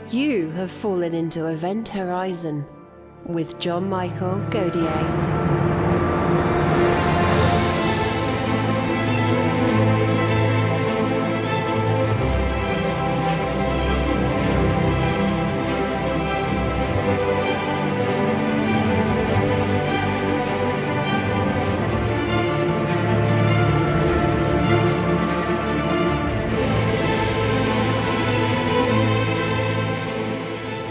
You have fallen into Event Horizon with John Michael Godier.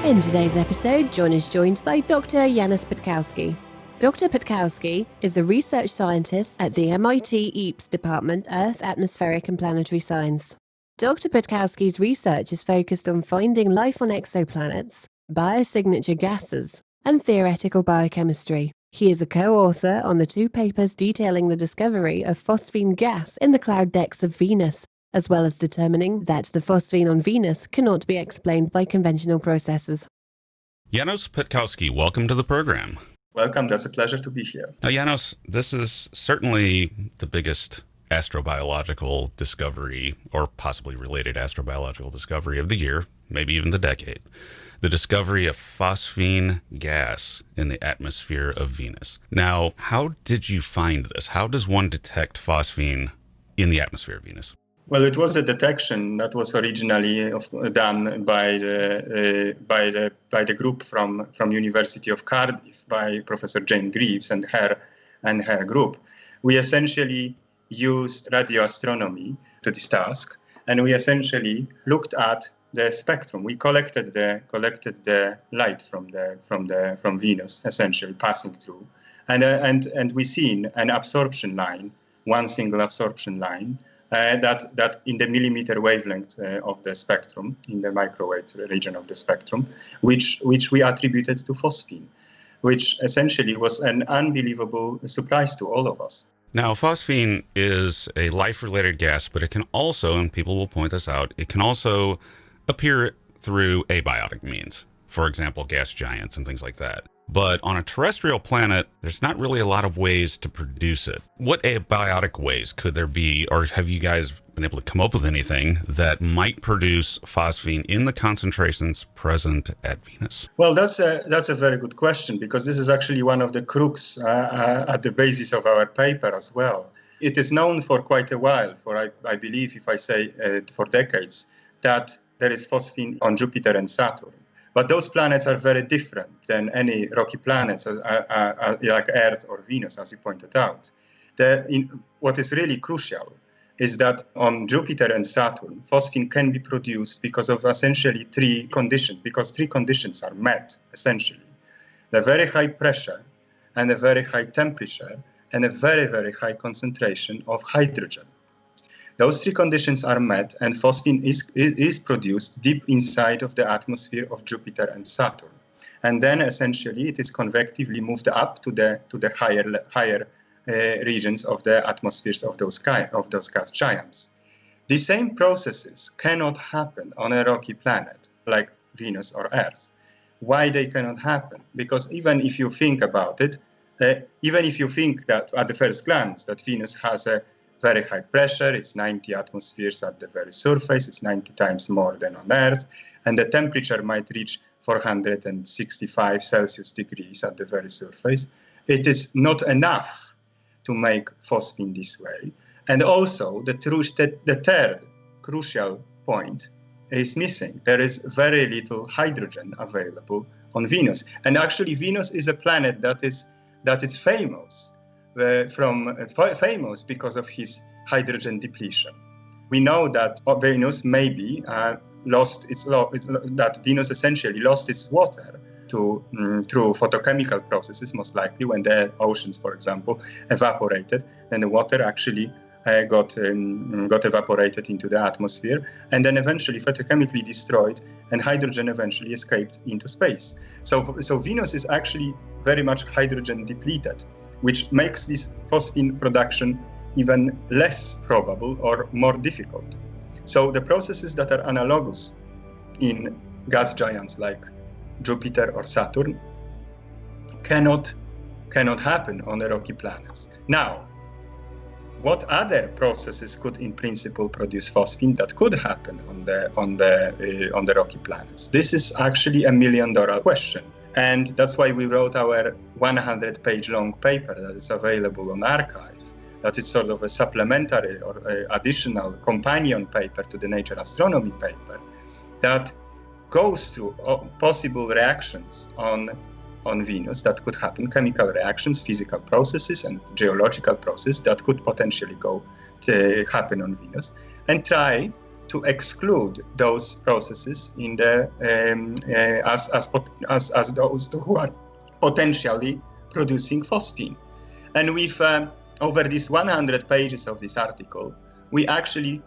In today's episode, John is joined by Dr. Janusz Petkowski. Dr. Petkowski is a research scientist at the MIT EAPS Department, Earth, Atmospheric and Planetary Science. Dr. Petkowski's research is focused on finding life on exoplanets, biosignature gases, and theoretical biochemistry. He is a co-author on the 2 papers detailing the discovery of phosphine gas in the cloud decks of Venus, as well as determining that the phosphine on Venus cannot be explained by conventional processes. Janusz Petkowski, welcome to the program. Welcome, that's a pleasure to be here. Now, Janusz, this is certainly the biggest astrobiological discovery, or possibly related astrobiological discovery of the year, maybe even the decade. The discovery of phosphine gas in the atmosphere of Venus. Now, how did you find this? How does one detect phosphine in the atmosphere of Venus? Well, it was a detection that was originally done by the group from University of Cardiff, by Professor Jane Greaves and her group. We essentially used radio astronomy to this task, and we essentially looked at the spectrum. We collected the light from Venus, essentially passing through, and we seen an absorption line, one single absorption line. That in the millimeter wavelength of the spectrum, in the microwave region of the spectrum, which we attributed to phosphine, which essentially was an unbelievable surprise to all of us. Now, phosphine is a life-related gas, but it can also, and people will point this out, it can also appear through abiotic means. For example, gas giants and things like that. But on a terrestrial planet, there's not really a lot of ways to produce it. What abiotic ways could there be, or have you guys been able to come up with anything that might produce phosphine in the concentrations present at Venus? Well, that's a very good question, because this is actually one of the crux at the basis of our paper as well. It is known for quite a while, I believe, if I say for decades, that there is phosphine on Jupiter and Saturn. But those planets are very different than any rocky planets like Earth or Venus, as you pointed out. What is really crucial is that on Jupiter and Saturn, phosphine can be produced because of essentially 3 conditions, because 3 conditions are met, essentially. The very high pressure and a very high temperature and a very, very high concentration of hydrogen. Those 3 conditions are met, and phosphine is produced deep inside of the atmosphere of Jupiter and Saturn. And then essentially it is convectively moved up to the higher regions of the atmospheres of those gas giants. The same processes cannot happen on a rocky planet like Venus or Earth. Why they cannot happen? Because even if you think about it, even if you think that at the first glance that Venus has a very high pressure, it's 90 atmospheres at the very surface, it's 90 times more than on Earth, and the temperature might reach 465 Celsius degrees at the very surface. It is not enough to make phosphine this way. And also, the third crucial point is missing. There is very little hydrogen available on Venus. And actually, Venus is a planet that is famous. Famous because of his hydrogen depletion. We know that Venus maybe that Venus essentially lost its water through photochemical processes, most likely when the oceans, for example, evaporated, then the water actually got evaporated into the atmosphere, and then eventually photochemically destroyed, and hydrogen eventually escaped into space. So Venus is actually very much hydrogen depleted, which makes this phosphine production even less probable or more difficult. So the processes that are analogous in gas giants like Jupiter or Saturn cannot happen on the rocky planets. Now, what other processes could in principle produce phosphine that could happen on the rocky planets? This is actually $1 million question. And that's why we wrote our 100-page long paper that is available on arXiv. That is sort of a supplementary or additional companion paper to the Nature Astronomy paper that goes through possible reactions on Venus that could happen, chemical reactions, physical processes, and geological processes that could potentially happen on Venus, and try to exclude those processes in the as those who are potentially producing phosphine. And we've over these 100 pages of this article, we actually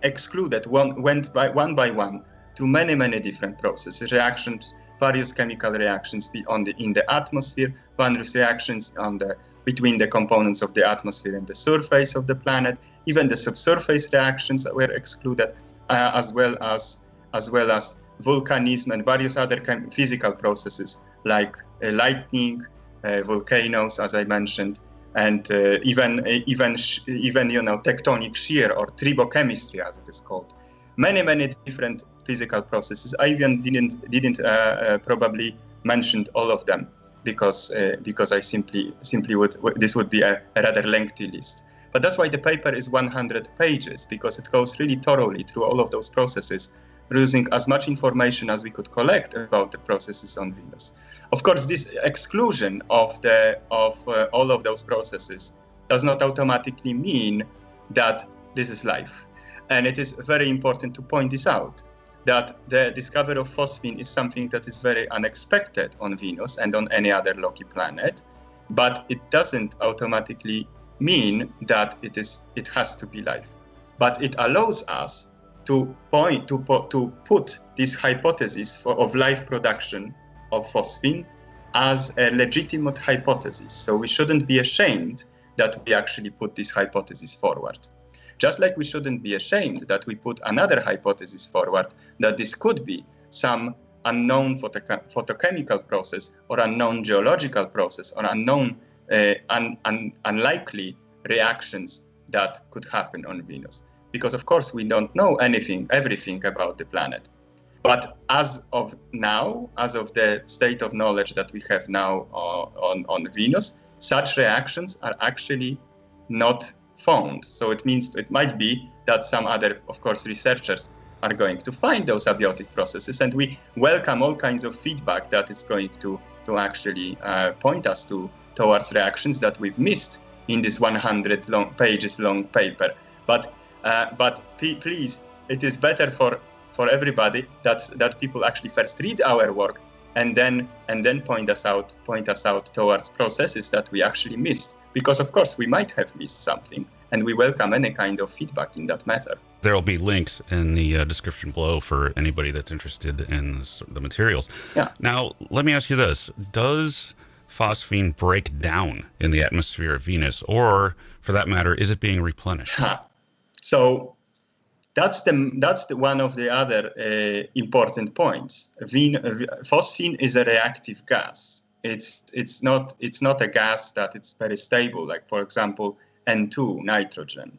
excluded went one by one to many different processes, reactions, various chemical reactions in the atmosphere, various reactions between the components of the atmosphere and the surface of the planet. Even the subsurface reactions were excluded, as well as volcanism and various other physical processes like lightning, volcanoes, as I mentioned, and even tectonic shear or tribochemistry, as it is called. Many different physical processes. I even didn't probably mention all of them because I simply would, this would be a rather lengthy list. But that's why the paper is 100 pages, because it goes really thoroughly through all of those processes, producing as much information as we could collect about the processes on Venus. Of course, this exclusion of all of those processes does not automatically mean that this is life. And it is very important to point this out, that the discovery of phosphine is something that is very unexpected on Venus and on any other rocky planet, but it doesn't automatically mean that it has to be life. But it allows us to put this hypothesis of life production of phosphine as a legitimate hypothesis. So we shouldn't be ashamed that we actually put this hypothesis forward. Just like we shouldn't be ashamed that we put another hypothesis forward, that this could be some unknown photochemical process or unknown geological process or unknown unlikely reactions that could happen on Venus. Because of course we don't know everything about the planet. But as of now, as of the state of knowledge that we have now on Venus, such reactions are actually not found. So it means it might be that some other, of course, researchers are going to find those abiotic processes, and we welcome all kinds of feedback that is going to actually point us towards reactions that we've missed in this 100 pages long paper. But please, it is better for everybody that people actually first read our work and then point us out towards processes that we actually missed. Because of course we might have missed something, and we welcome any kind of feedback in that matter. There will be links in the description below for anybody that's interested in the materials. Yeah. Now, let me ask you this. Does phosphine break down in the atmosphere of Venus, or for that matter, is it being replenished? So that's the one of the other important points. Phosphine is a reactive gas. It's not a gas that it's very stable, like for example N2, nitrogen.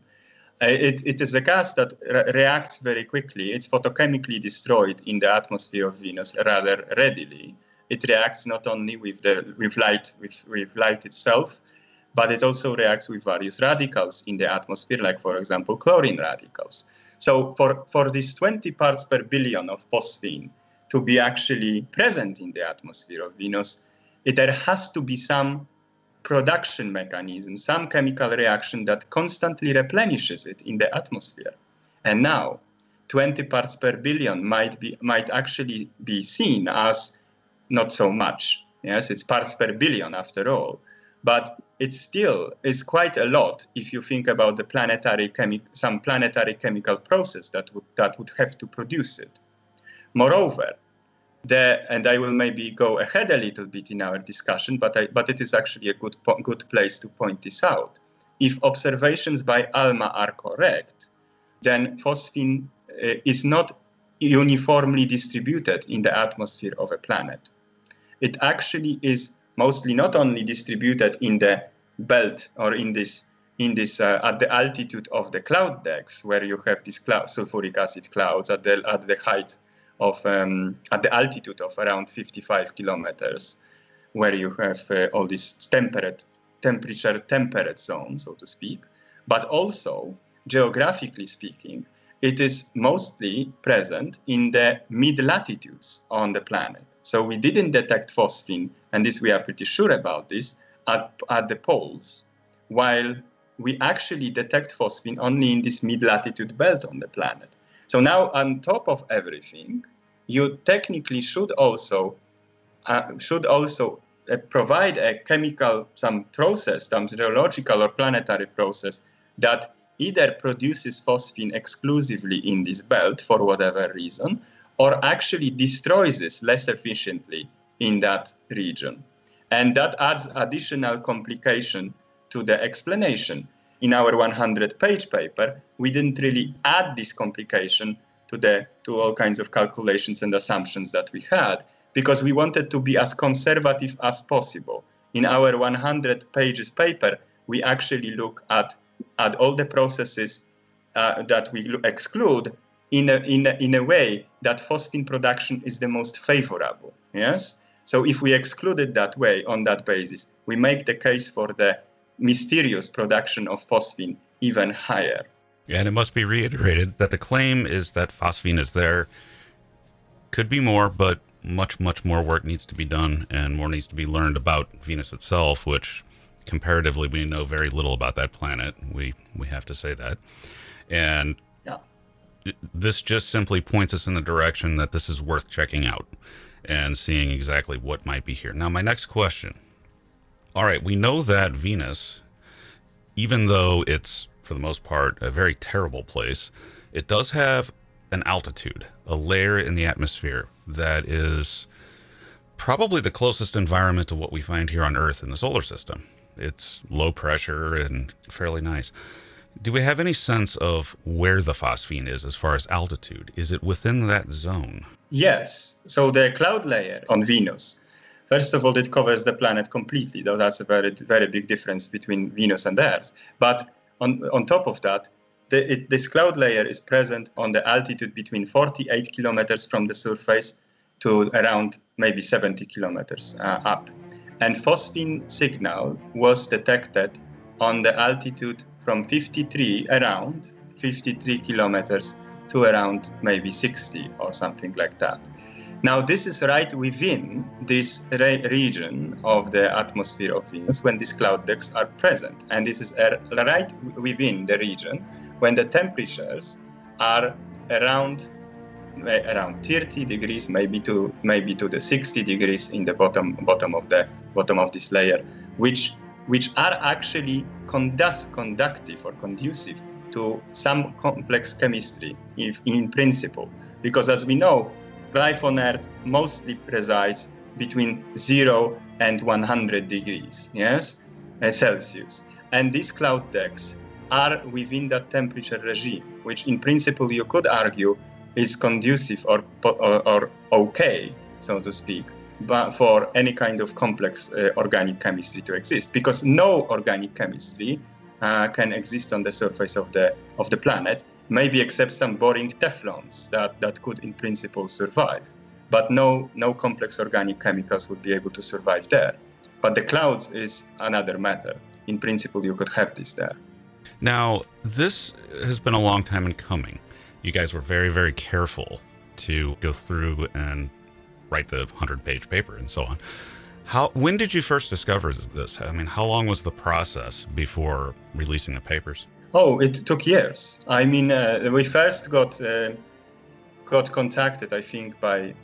It is a gas that reacts very quickly. It's photochemically destroyed in the atmosphere of Venus rather readily. It reacts not only with light itself, but it also reacts with various radicals in the atmosphere, like for example chlorine radicals. So for these 20 parts per billion of phosphine to be actually present in the atmosphere of Venus, there has to be some production mechanism, some chemical reaction that constantly replenishes it in the atmosphere. And now 20 parts per billion might actually be seen as not so much. Yes, it's parts per billion after all, but it still is quite a lot if you think about the some planetary chemical process that would have to produce it. Moreover, and I will maybe go ahead a little bit in our discussion, but it is actually a good place to point this out. If observations by ALMA are correct, then phosphine is not uniformly distributed in the atmosphere of a planet. It actually is mostly not only distributed in the belt or in this in this at the altitude of the cloud decks, where you have these sulfuric acid clouds at the height of at the altitude of around 55 kilometers, where you have all these temperature temperate zones, so to speak. But also, geographically speaking, it is mostly present in the mid-latitudes on the planet. So we didn't detect phosphine, and this we are pretty sure about this, at the poles, while we actually detect phosphine only in this mid-latitude belt on the planet. So now, on top of everything, you technically should also provide a chemical, some process, some geological or planetary process that either produces phosphine exclusively in this belt for whatever reason, or actually destroys this less efficiently in that region. And that adds additional complication to the explanation. In our 100-page paper, we didn't really add this complication to all kinds of calculations and assumptions that we had, because we wanted to be as conservative as possible. In our 100 pages paper, we actually look at all the processes that we exclude in a way that phosphine production is the most favorable. Yes. So if we exclude it that way, on that basis, we make the case for the mysterious production of phosphine even higher. And it must be reiterated that the claim is that phosphine is there. Could be more, but much, much more work needs to be done, and more needs to be learned about Venus itself, which comparatively we know very little about that planet. We have to say that. And this just simply points us in the direction that this is worth checking out and seeing exactly what might be here. Now, my next question. All right, we know that Venus, even though it's, for the most part, a very terrible place, it does have an altitude, a layer in the atmosphere that is probably the closest environment to what we find here on Earth in the solar system. It's low pressure and fairly nice. Do we have any sense of where the phosphine is as far as altitude? Is it within that zone? Yes. So the cloud layer on Venus, first of all, it covers the planet completely, though that's a very, very big difference between Venus and Earth. But on top of that, this cloud layer is present on the altitude between 48 kilometers from the surface to around maybe 70 kilometers up. And phosphine signal was detected on the altitude from around 53 kilometers to around maybe 60 or something like that. Now, this is right within this region of the atmosphere of Venus when these cloud decks are present. And this is right within the region when the temperatures are around 30 degrees, maybe to the 60 degrees in the bottom of this layer, which are actually conductive or conducive to some complex chemistry in principle. Because as we know, life on Earth mostly resides between 0 and 100 degrees, Celsius. And these cloud decks are within that temperature regime, which in principle you could argue is conducive or okay, so to speak, but for any kind of complex organic chemistry to exist, because no organic chemistry can exist on the surface of the planet, maybe except some boring Teflons that could in principle survive, but no complex organic chemicals would be able to survive there. But the clouds is another matter. In principle, you could have this there. Now, this has been a long time in coming. You guys were very, very careful to go through and write the 100-page paper and so on. When did you first discover this? I mean, how long was the process before releasing the papers? Oh, it took years. I mean, we first got contacted, I think, by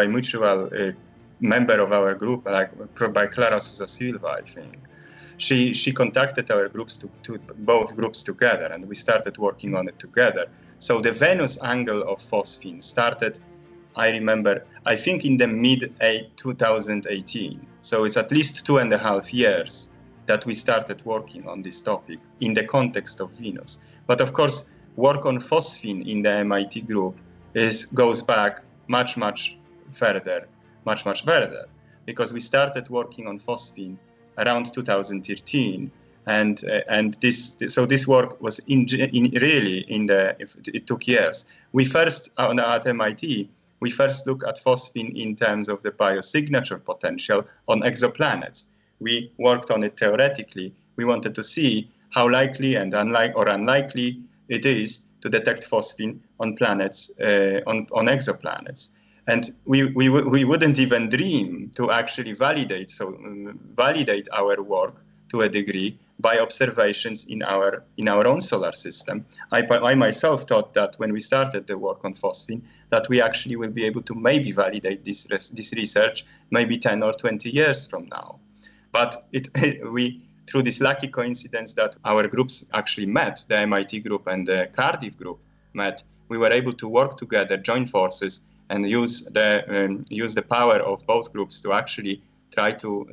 mutual member of our group, by Clara Sousa Silva, I think. She contacted our groups to both groups together, and we started working on it together. So the Venus angle of phosphine started, I remember, I think in the mid-2018. So it's at least 2.5 years that we started working on this topic in the context of Venus. But of course, work on phosphine in the MIT group goes back much further, because we started working on phosphine around 2013 This work was it took years. We first at MIT we first looked at phosphine in terms of the biosignature potential on exoplanets. We worked on it theoretically. We wanted to see how likely and unlikely it is to detect phosphine on planets, on exoplanets. And we wouldn't even dream to actually validate our work to a degree by observations in our own solar system. I myself thought that when we started the work on phosphine, that we actually will be able to maybe validate this research maybe 10 or 20 years from now. But we through this lucky coincidence that our groups actually met, the MIT group and the Cardiff group met, we were able to work together, join forces, and use the power of both groups to actually try to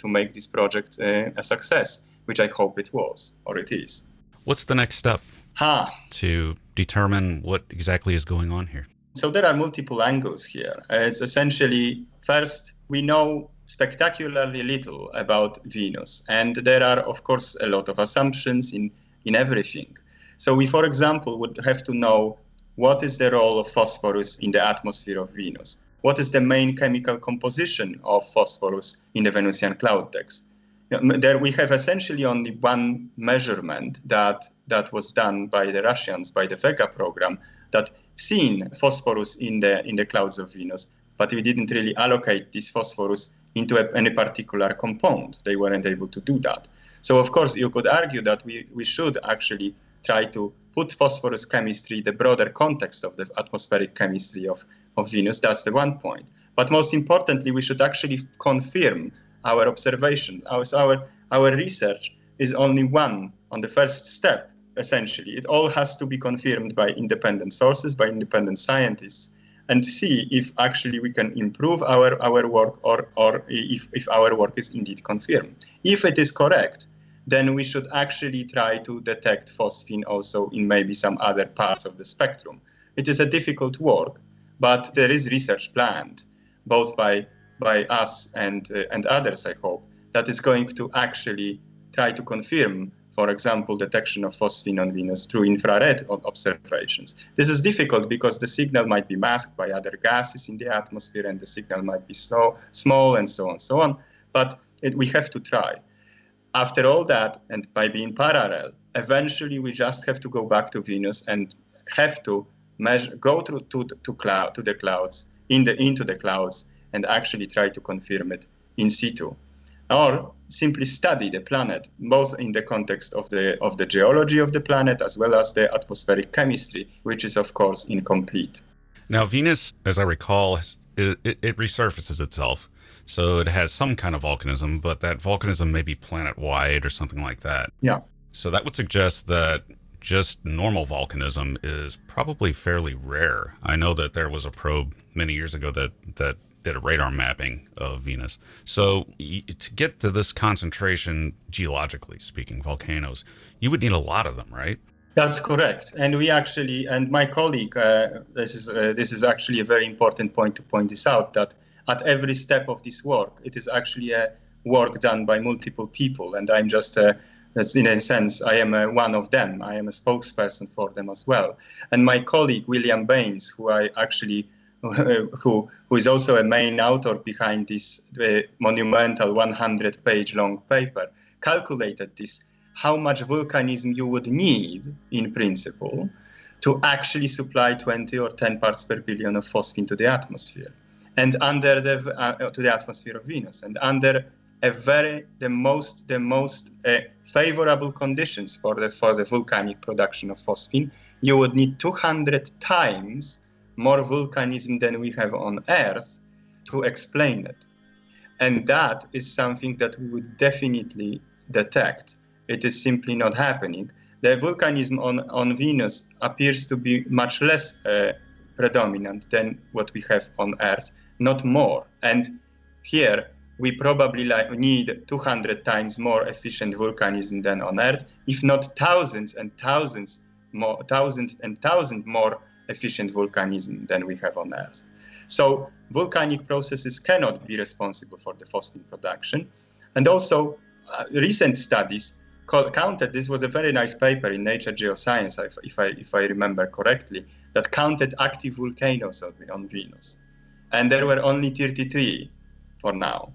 make this project a success, which I hope it was, or it is. What's the next step to determine what exactly is going on here? So there are multiple angles here. It's essentially, first, we know spectacularly little about Venus, and there are, of course, a lot of assumptions in everything. So we, for example, would have to know what is the role of phosphorus in the atmosphere of Venus. What is the main chemical composition of phosphorus in the Venusian cloud decks? There we have essentially only one measurement that was done by the Russians, by the Vega program, that seen phosphorus in the clouds of Venus, but we didn't really allocate this phosphorus into any particular compound. They weren't able to do that. So of course you could argue that we should actually try to put phosphorus chemistry, the broader context of the atmospheric chemistry of Venus. That's the one point. But most importantly, we should actually confirm our observation. Our research is only one on the first step, essentially. It all has to be confirmed by independent sources, by independent scientists, and see if actually we can improve our work or if our work is indeed confirmed. If it is correct, then we should actually try to detect phosphine also in maybe some other parts of the spectrum. It is a difficult work, but there is research planned, both by us and others, I hope, that is going to actually try to confirm, for example, detection of phosphine on Venus through infrared observations. This is difficult because the signal might be masked by other gases in the atmosphere and the signal might be so small and so on. But we have to try. After all that, and by being parallel, eventually we just have to go back to Venus and have to go to the clouds, into the clouds, and actually try to confirm it in situ, or simply study the planet, both in the context of the geology of the planet as well as the atmospheric chemistry, which is of course incomplete. Now, Venus, as I recall, it resurfaces itself. So it has some kind of volcanism, but that volcanism may be planet-wide or something like that. Yeah. So that would suggest that just normal volcanism is probably fairly rare. I know that there was a probe many years ago that did a radar mapping of Venus. So to get to this concentration, geologically speaking, volcanoes, you would need a lot of them, right? That's correct. And we actually, and my colleague, this is actually a very important point to point this out, that at every step of this work, it is actually a work done by multiple people. And I'm just, in a sense, I am one of them. I am a spokesperson for them as well. And my colleague, William Baines, who is also a main author behind this monumental 100-page long paper, calculated this, how much volcanism you would need, in principle, to actually supply 20 or 10 parts per billion of phosphine to the atmosphere. And under to the atmosphere of Venus, and under the most favorable conditions for the volcanic production of phosphine, you would need 200 times more volcanism than we have on Earth to explain it. And that is something that we would definitely detect. It is simply not happening. The volcanism on Venus appears to be much less predominant than what we have on Earth, not more. And here we probably need 200 times more efficient volcanism than on Earth, if not thousands and thousands more efficient volcanism than we have on Earth. So volcanic processes cannot be responsible for the phosphine production. And also recent studies counted. This was a very nice paper in Nature Geoscience, if I remember correctly, that counted active volcanoes on Venus, and there were only 33 for now,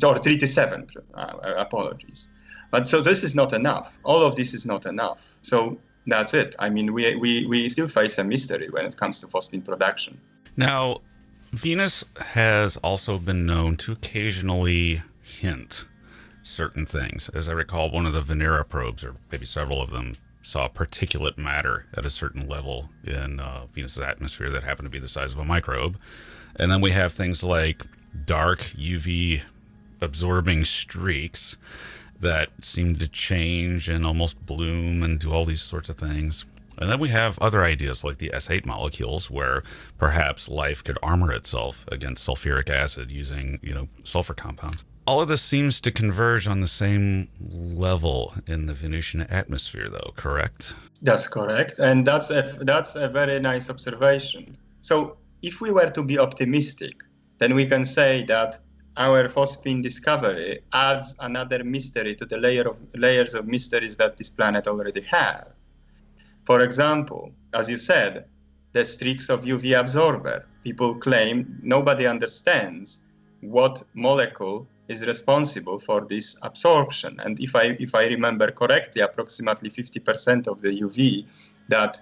or 37. Apologies, but so this is not enough. All of this is not enough. So that's it. I mean, we still face a mystery when it comes to phosphine production. Now, Venus has also been known to occasionally hint certain things. As I recall, one of the Venera probes, or maybe several of them, saw particulate matter at a certain level in Venus's atmosphere that happened to be the size of a microbe. And then we have things like dark UV absorbing streaks that seem to change and almost bloom and do all these sorts of things. And then we have other ideas like the S8 molecules, where perhaps life could armor itself against sulfuric acid using, sulfur compounds. All of this seems to converge on the same level in the Venusian atmosphere, though, correct? That's correct, and that's a very nice observation. So if we were to be optimistic, then we can say that our phosphine discovery adds another mystery to the layers of mysteries that this planet already has. For example, as you said, the streaks of UV absorber. People claim nobody understands what molecule is responsible for this absorption. And if I remember correctly, approximately 50% of the UV that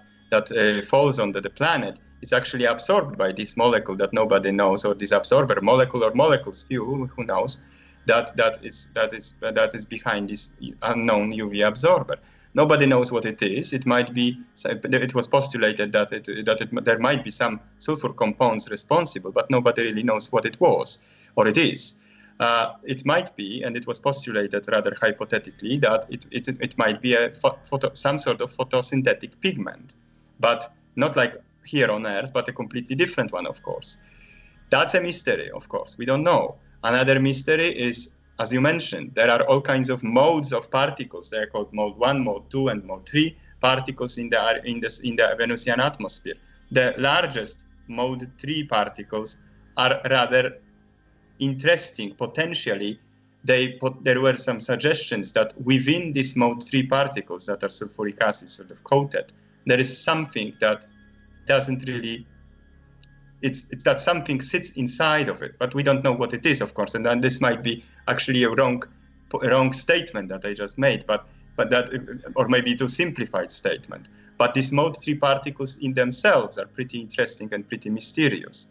falls onto the planet is actually absorbed by this molecule that nobody knows, or this absorber molecule or molecules, who knows, that is behind this unknown UV absorber. Nobody knows what it is. It might be. It was postulated that there might be some sulfur compounds responsible, but nobody really knows what it was or it is. It might be, and it was postulated rather hypothetically, that it might be some sort of photosynthetic pigment, but not like here on Earth, but a completely different one, of course. That's a mystery, of course. We don't know. Another mystery is, as you mentioned, there are all kinds of modes of particles. They're called mode 1, mode 2, and mode 3 particles in the Venusian atmosphere. The largest mode 3 particles are rather interesting. Potentially, there were some suggestions that within these mode 3 particles that are sulfuric acid sort of coated, there is something that doesn't really, it's that something sits inside of it, but we don't know what it is, of course. And then this might be actually a wrong statement that I just made, but that, or maybe too simplified statement. But these mode 3 particles in themselves are pretty interesting and pretty mysterious.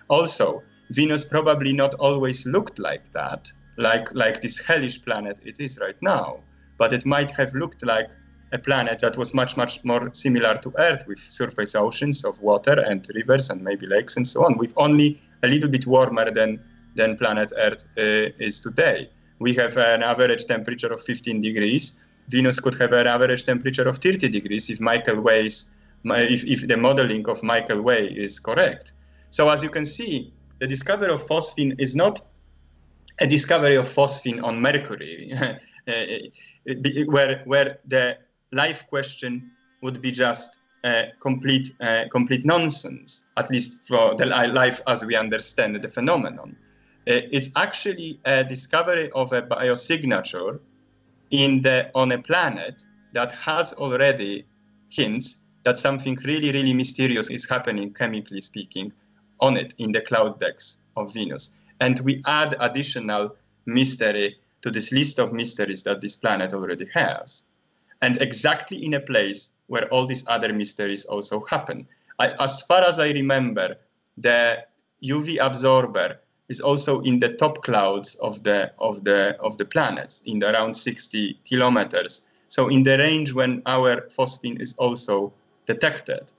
Also, Venus probably not always looked like that, like this hellish planet it is right now, but it might have looked like a planet that was much, much more similar to Earth, with surface oceans of water and rivers and maybe lakes and so on, with only a little bit warmer than planet Earth is today. We have an average temperature of 15 degrees. Venus could have an average temperature of 30 degrees if if the modeling of Michael Way is correct. So as you can see, the discovery of phosphine is not a discovery of phosphine on Mercury, where the life question would be just complete nonsense, at least for the life as we understand the phenomenon. It's actually a discovery of a biosignature on a planet that has already hints that something really, really mysterious is happening, chemically speaking, on it in the cloud decks of Venus. And we add additional mystery to this list of mysteries that this planet already has. And exactly in a place where all these other mysteries also happen. As far as I remember, the UV absorber is also in the top clouds of the planets, in around 60 kilometers. So in the range when our phosphine is also detected.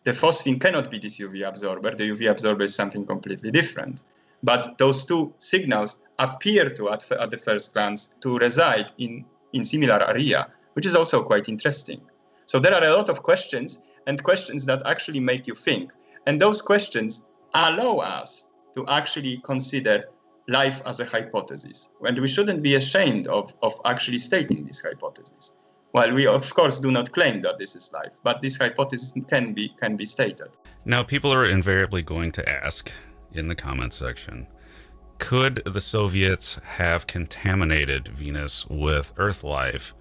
The phosphine cannot be this UV absorber. The UV absorber is something completely different. But those two signals appear to, at the first glance, to reside in similar area, which is also quite interesting. So there are a lot of questions, and questions that actually make you think. And those questions allow us to actually consider life as a hypothesis. And we shouldn't be ashamed of actually stating this hypothesis. While we, of course, do not claim that this is life, but this hypothesis can be stated. Now, people are invariably going to ask in the comments section, could the Soviets have contaminated Venus with Earth life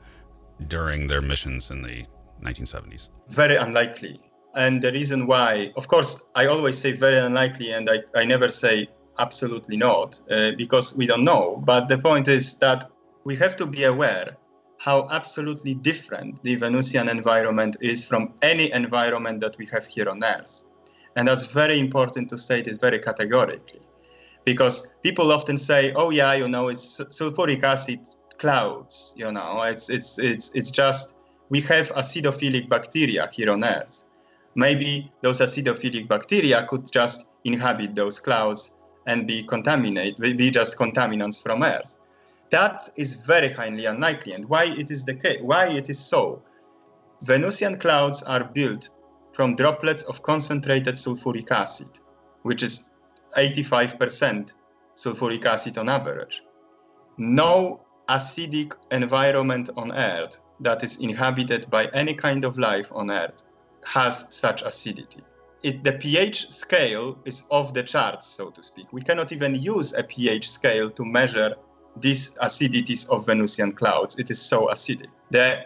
during their missions in the 1970s? Very unlikely. And the reason why, of course, I always say very unlikely, and I never say absolutely not, because we don't know. But the point is that we have to be aware how absolutely different the Venusian environment is from any environment that we have here on Earth. And that's very important to state it very categorically, because people often say, oh yeah, it's sulfuric acid clouds, it's just, we have acidophilic bacteria here on Earth. Maybe those acidophilic bacteria could just inhabit those clouds and be just contaminants from Earth. That is very highly unlikely. And why it is the case? Why it is so? Venusian clouds are built from droplets of concentrated sulfuric acid, which is 85% sulfuric acid on average. No acidic environment on Earth that is inhabited by any kind of life on Earth has such acidity. The pH scale is off the charts, so to speak. We cannot even use a pH scale to measure these acidities of Venusian clouds. It is so acidic. There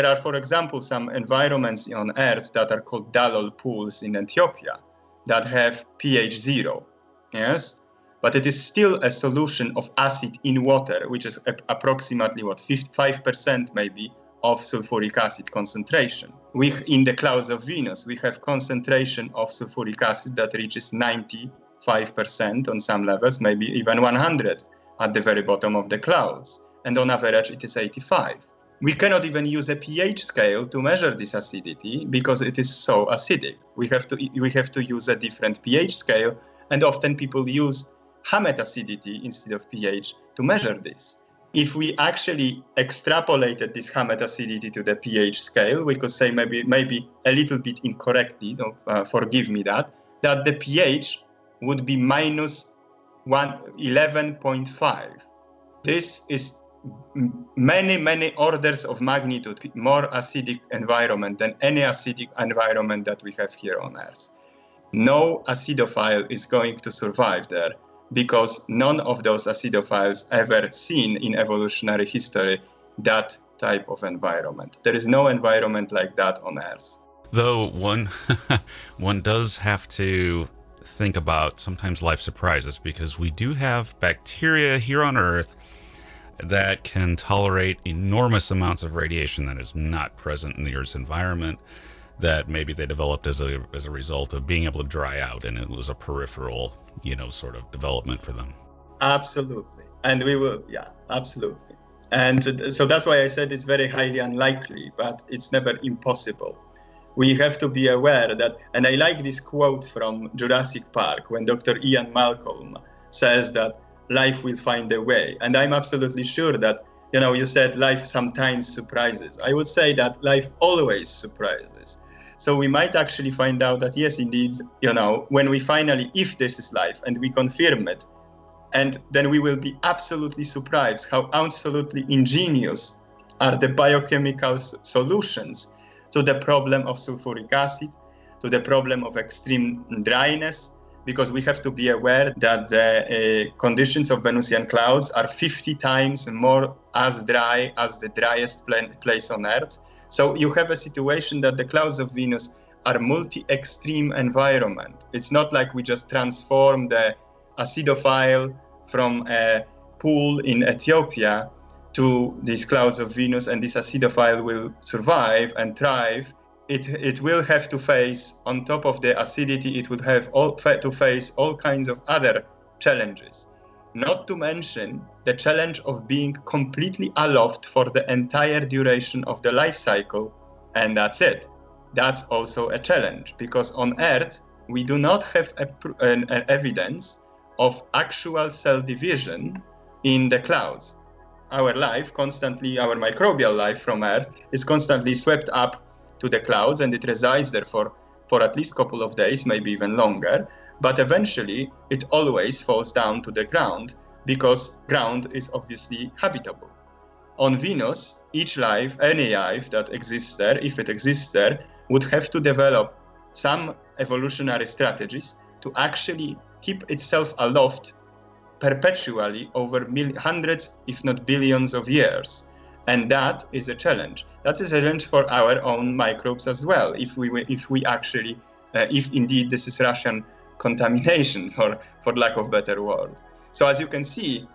are, for example, some environments on Earth that are called Dalol pools in Ethiopia that have pH 0. Yes, but it is still a solution of acid in water, which is approximately 5% maybe of sulfuric acid concentration. In the clouds of Venus, we have concentration of sulfuric acid that reaches 95% on some levels, maybe even 100 at the very bottom of the clouds. And on average, it is 85. We cannot even use a pH scale to measure this acidity because it is so acidic. We have to use a different pH scale, and often people use Hammett acidity instead of pH to measure this. If we actually extrapolated this Hammett acidity to the pH scale, we could say maybe a little bit incorrectly, forgive me that the pH would be minus 11.5. This is many orders of magnitude more acidic environment than any acidic environment that we have here on Earth. No acidophile is going to survive there, because none of those acidophiles ever seen in evolutionary history that type of environment. There is no environment like that on Earth. Though one does have to think about sometimes life surprises, because we do have bacteria here on Earth that can tolerate enormous amounts of radiation that is not present in the Earth's environment, that maybe they developed as a result of being able to dry out, and it was a peripheral, sort of development for them. Absolutely. And absolutely. And so that's why I said it's very highly unlikely, but it's never impossible. We have to be aware that, and I like this quote from Jurassic Park when Dr. Ian Malcolm says that life will find a way. And I'm absolutely sure that, you said life sometimes surprises. I would say that life always surprises. So we might actually find out that, yes, indeed, when we finally, if this is life and we confirm it, and then we will be absolutely surprised how absolutely ingenious are the biochemical solutions to the problem of sulfuric acid, to the problem of extreme dryness, because we have to be aware that the conditions of Venusian clouds are 50 times more as dry as the driest place on Earth. So you have a situation that the clouds of Venus are multi-extreme environment. It's not like we just transform the acidophile from a pool in Ethiopia to these clouds of Venus, and this acidophile will survive and thrive. It will have to face, on top of the acidity, it would have to face all kinds of other challenges. Not to mention the challenge of being completely aloft for the entire duration of the life cycle, and that's it. That's also a challenge, because on Earth, we do not have an evidence of actual cell division in the clouds. Our life our microbial life from Earth is constantly swept up to the clouds, and it resides there for at least a couple of days, maybe even longer. But eventually, it always falls down to the ground, because ground is obviously habitable. On Venus, any life that exists there, if it exists there, would have to develop some evolutionary strategies to actually keep itself aloft perpetually over hundreds, if not billions of years. And that is a challenge. That is a challenge for our own microbes as well. If indeed this is Russian contamination, for lack of better word. So as you can see,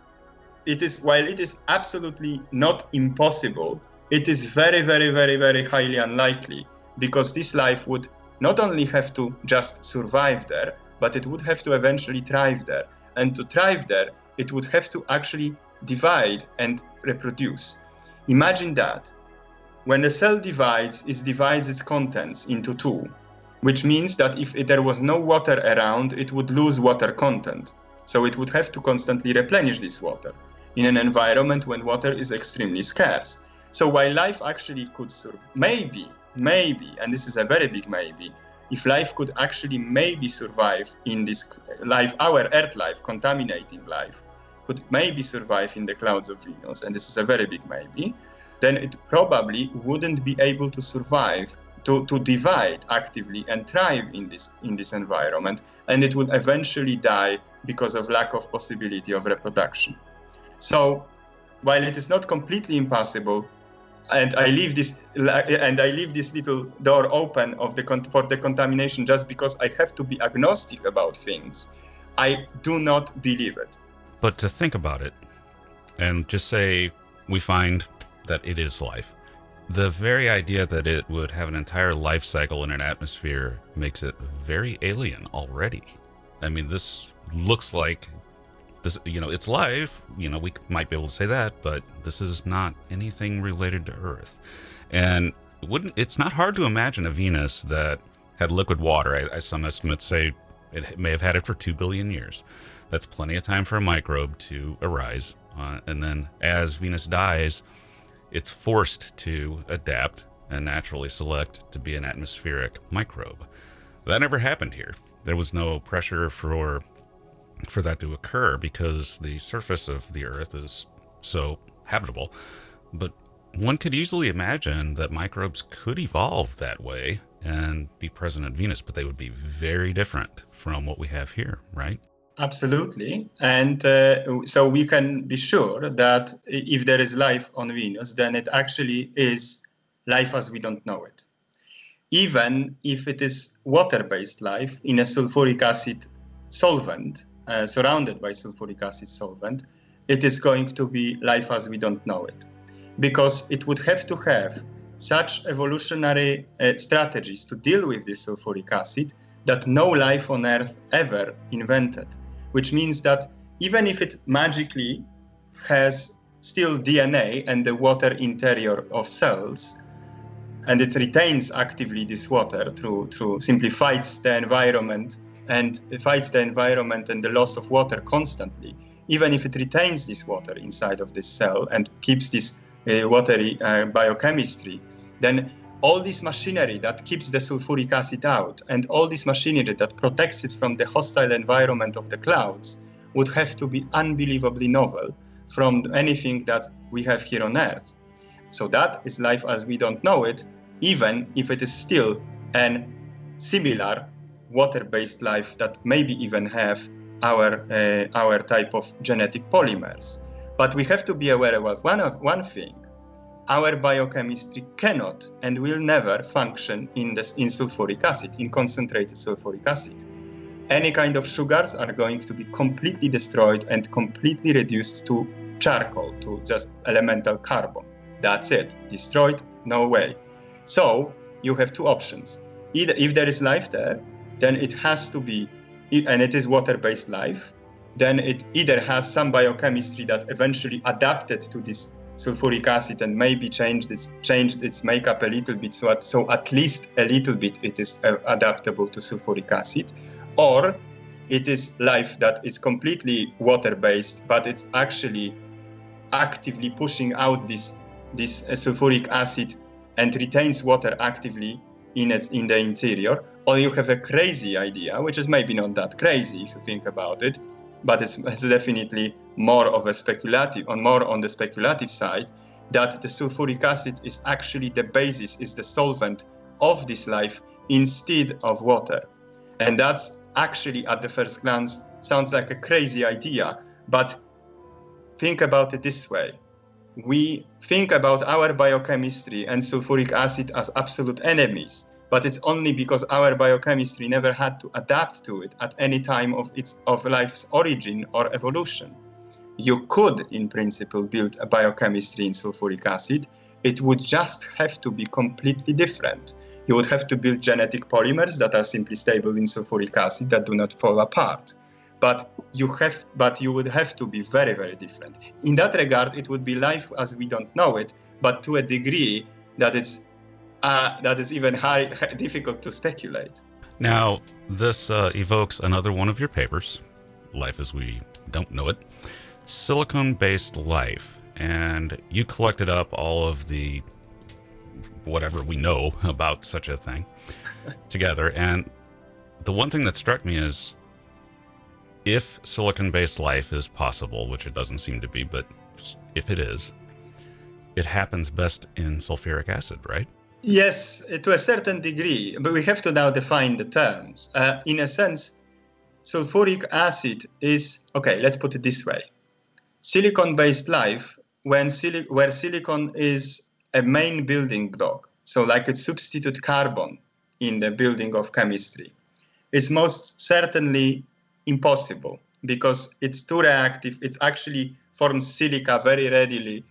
while it is absolutely not impossible, it is very, very, very, very highly unlikely, because this life would not only have to just survive there, but it would have to eventually thrive there. And to thrive there, it would have to actually divide and reproduce. Imagine that. When a cell divides, it divides its contents into two, which means that if there was no water around, it would lose water content. So it would have to constantly replenish this water in an environment when water is extremely scarce. So while life actually could survive, maybe, and this is a very big maybe, if life could actually maybe survive in this life, our Earth life, contaminating life, could maybe survive in the clouds of Venus, and this is a very big maybe, then it probably wouldn't be able to survive, to divide actively and thrive in this environment, and it would eventually die because of lack of possibility of reproduction. So while it is not completely impossible, and I leave this little door open for the contamination just because I have to be agnostic about things, I do not believe it. But to think about it, and just say we find that it is life, the very idea that it would have an entire life cycle in an atmosphere makes it very alien already. I mean, this looks like this, it's life, we might be able to say that, but this is not anything related to Earth. And it's not hard to imagine a Venus that had liquid water. Some estimates say it may have had it for 2 billion years. That's plenty of time for a microbe to arise. And then as Venus dies, it's forced to adapt and naturally select to be an atmospheric microbe. That never happened here. There was no pressure for that to occur because the surface of the Earth is so habitable. But one could easily imagine that microbes could evolve that way and be present at Venus, but they would be very different from what we have here, right? Absolutely. And so we can be sure that if there is life on Venus, then it actually is life as we don't know it. Even if it is water-based life in a sulfuric acid solvent, surrounded by sulfuric acid solvent, it is going to be life as we don't know it. Because it would have to have such evolutionary strategies to deal with this sulfuric acid that no life on Earth ever invented. Which means that even if it magically has still DNA and the water interior of cells, and it retains actively this water through simply fights the environment and the loss of water constantly, even if it retains this water inside of this cell and keeps this watery biochemistry, then all this machinery that keeps the sulfuric acid out and all this machinery that protects it from the hostile environment of the clouds would have to be unbelievably novel from anything that we have here on Earth. So that is life as we don't know it, even if it is still an similar water-based life that maybe even have our type of genetic polymers. But we have to be aware of one thing. Our biochemistry cannot and will never function in sulfuric acid, in concentrated sulfuric acid. Any kind of sugars are going to be completely destroyed and completely reduced to charcoal, to just elemental carbon. That's it. Destroyed, no way. So you have two options. Either if there is life there, then it has to be, and it is water-based life, then it either has some biochemistry that eventually adapted to this sulfuric acid and maybe changed its makeup a little bit, so at least a little bit it is adaptable to sulfuric acid, or it is life that is completely water-based, but it's actually actively pushing out this sulfuric acid and retains water actively in the interior. Or you have a crazy idea, which is maybe not that crazy if you think about it, but it's definitely more on the speculative side, that the sulfuric acid is actually the basis, is the solvent of this life instead of water. And that's actually, at the first glance, sounds like a crazy idea, but think about it this way. we think about our biochemistry and sulfuric acid as absolute enemies, but it's only because our biochemistry never had to adapt to it at any time of life's origin or evolution. You could, in principle, build a biochemistry in sulfuric acid. It would just have to be completely different. You would have to build genetic polymers that are simply stable in sulfuric acid that do not fall apart. But you would have to be very, very different. In that regard, it would be life as we don't know it, but to a degree that is even difficult to speculate. Now, this evokes another one of your papers, Life as We Don't Know It, Silicon-Based Life. And you collected up all of the whatever we know about such a thing together. And the one thing that struck me is, if silicon-based life is possible, which it doesn't seem to be, but if it is, it happens best in sulfuric acid, right? Yes, to a certain degree, but we have to now define the terms. In a sense, sulfuric acid is, okay, let's put it this way. Silicon-based life, where silicon is a main building block, so like a substitute carbon in the building of chemistry, is most certainly impossible because it's too reactive. It actually forms silica very readily.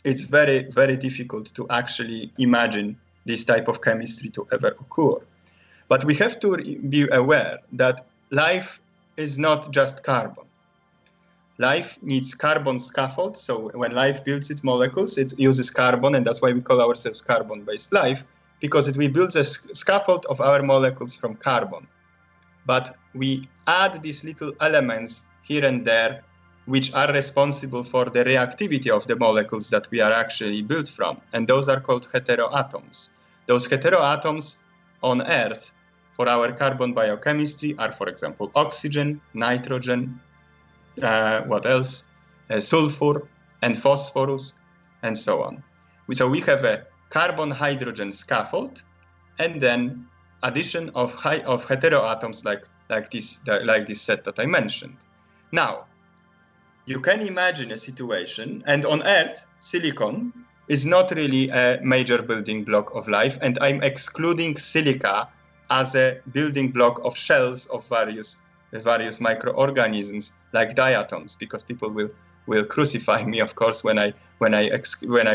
It's very, very difficult to actually imagine this type of chemistry to ever occur. But we have to be aware that life is not just carbon. Life needs carbon scaffolds. So when life builds its molecules, it uses carbon, and that's why we call ourselves carbon-based life, because we build a scaffold of our molecules from carbon. But we add these little elements here and there, which are responsible for the reactivity of the molecules that we are actually built from. And those are called heteroatoms. Those heteroatoms on Earth for our carbon biochemistry are, for example, oxygen, nitrogen, sulfur and phosphorus, and so on. So we have a carbon-hydrogen scaffold, and then addition of heteroatoms like this set that I mentioned. Now, you can imagine a situation, and on Earth, silicon is not really a major building block of life, and I'm excluding silica as a building block of shells of various microorganisms like diatoms, because people will crucify me, of course, when I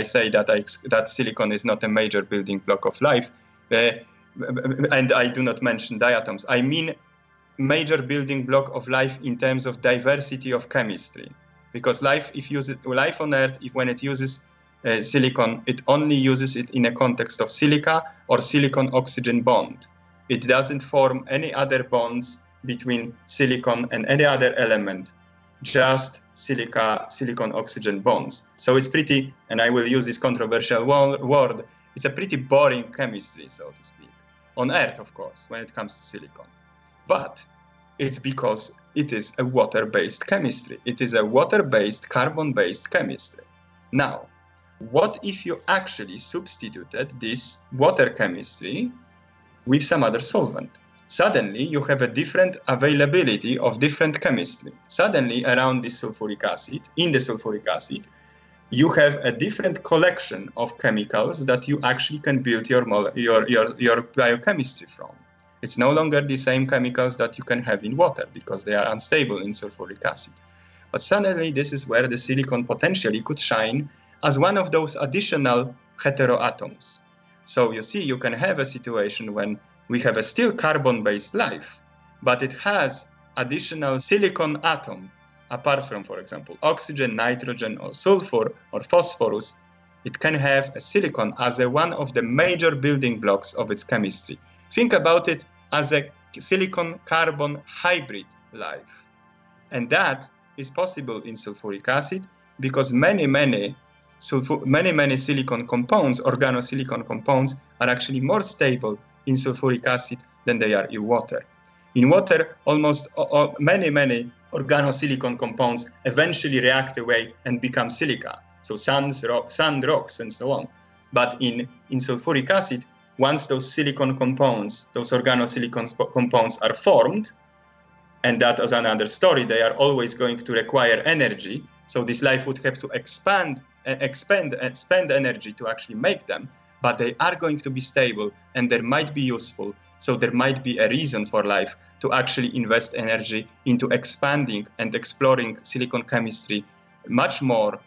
say that silicon is not a major building block of life. And I do not mention diatoms. I mean major building block of life in terms of diversity of chemistry. Because life on Earth, when it uses silicon, it only uses it in a context of silica or silicon-oxygen bond. It doesn't form any other bonds between silicon and any other element, just silicon-oxygen bonds. So it's pretty, and I will use this controversial word, it's a pretty boring chemistry, so to speak. On Earth, of course, when it comes to silicon. But it's because it is a water-based chemistry. It is a water-based, carbon-based chemistry. Now, what if you actually substituted this water chemistry with some other solvent? Suddenly, you have a different availability of different chemistry. Suddenly, around this sulfuric acid, in the sulfuric acid, you have a different collection of chemicals that you actually can build your biochemistry from. It's no longer the same chemicals that you can have in water because they are unstable in sulfuric acid. But suddenly, this is where the silicon potentially could shine as one of those additional heteroatoms. So you see, you can have a situation when we have a still carbon-based life, but it has additional silicon atom. Apart from, for example, oxygen, nitrogen, or sulfur, or phosphorus, it can have a silicon as one of the major building blocks of its chemistry. Think about it as a silicon-carbon hybrid life. And that is possible in sulfuric acid because many silicon compounds, organosilicon compounds, are actually more stable in sulfuric acid than they are in water. In water, many organosilicon compounds eventually react away and become silica, so sand rocks, and so on. But in sulfuric acid, once those silicon compounds, those organosilicon compounds are formed, and that is another story, they are always going to require energy, So this life would have to expand and spend energy to actually make them, but they are going to be stable and they might be useful. So there might be a reason for life to actually invest energy into expanding and exploring silicon chemistry much more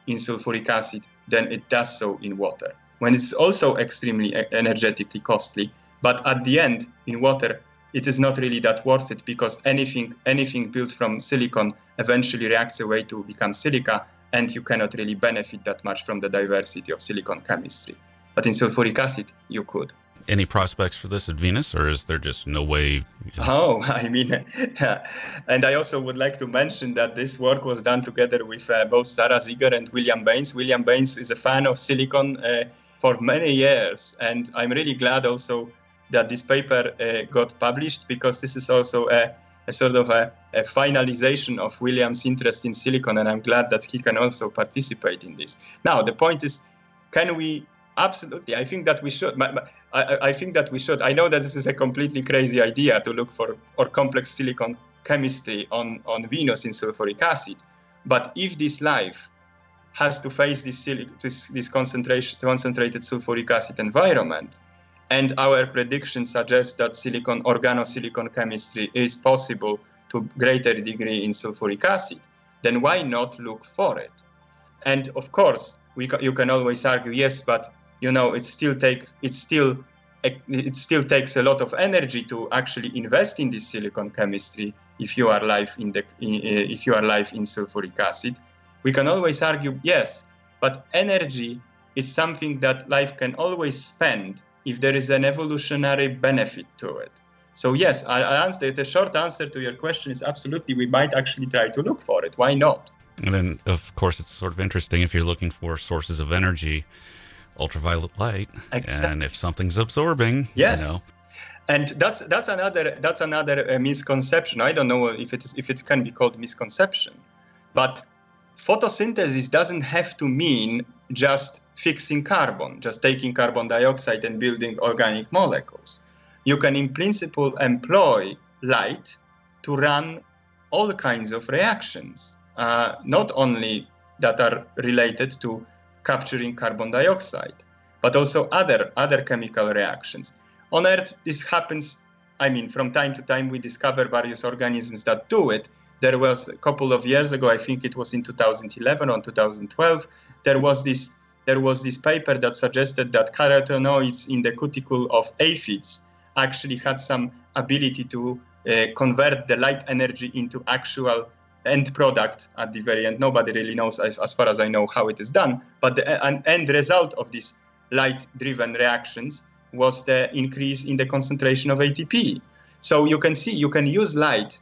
in sulfuric acid than it does so in water, when it's also extremely energetically costly. But at the end, in water, it is not really that worth it, because anything built from silicon eventually reacts away to become silica, and you cannot really benefit that much from the diversity of silicon chemistry. But in sulfuric acid, you could. Any prospects for this at Venus, or is there just no way? Oh, I mean, and I also would like to mention that this work was done together with both Sara Seager and William Baines. William Baines is a fan of silicon for many years, and I'm really glad also that this paper got published, because this is also a sort of a finalization of William's interest in silicon, and I'm glad that he can also participate in this. Now, the point is, can we? Absolutely, I think that we should. I think that we should. I know that this is a completely crazy idea to look for complex silicon chemistry on Venus in sulfuric acid, but if this life has to face this concentrated sulfuric acid environment, and our predictions suggest that organosilicon chemistry is possible to greater degree in sulfuric acid, then why not look for it? And of course, you can always argue, yes, but it still takes a lot of energy to actually invest in this silicon chemistry if you are alive in sulfuric acid. We can always argue, yes, but energy is something that life can always spend if there is an evolutionary benefit to it. So yes, the short answer to your question is absolutely, we might actually try to look for it. Why not? And then, of course, it's sort of interesting if you're looking for sources of energy, ultraviolet light, exactly. And if something's absorbing, yes. And that's another misconception. I don't know if it can be called misconception, but photosynthesis doesn't have to mean just fixing carbon, just taking carbon dioxide and building organic molecules. You can, in principle, employ light to run all kinds of reactions, not only that are related to capturing carbon dioxide, but also other chemical reactions. On Earth, this happens, from time to time we discover various organisms that do it. There was a couple of years ago, I think it was in 2011 or 2012, there was this paper that suggested that carotenoids in the cuticle of aphids actually had some ability to convert the light energy into actual end product at the very end. Nobody really knows, as far as I know, how it is done. But the end result of these light-driven reactions was the increase in the concentration of ATP. So you can see, you can use light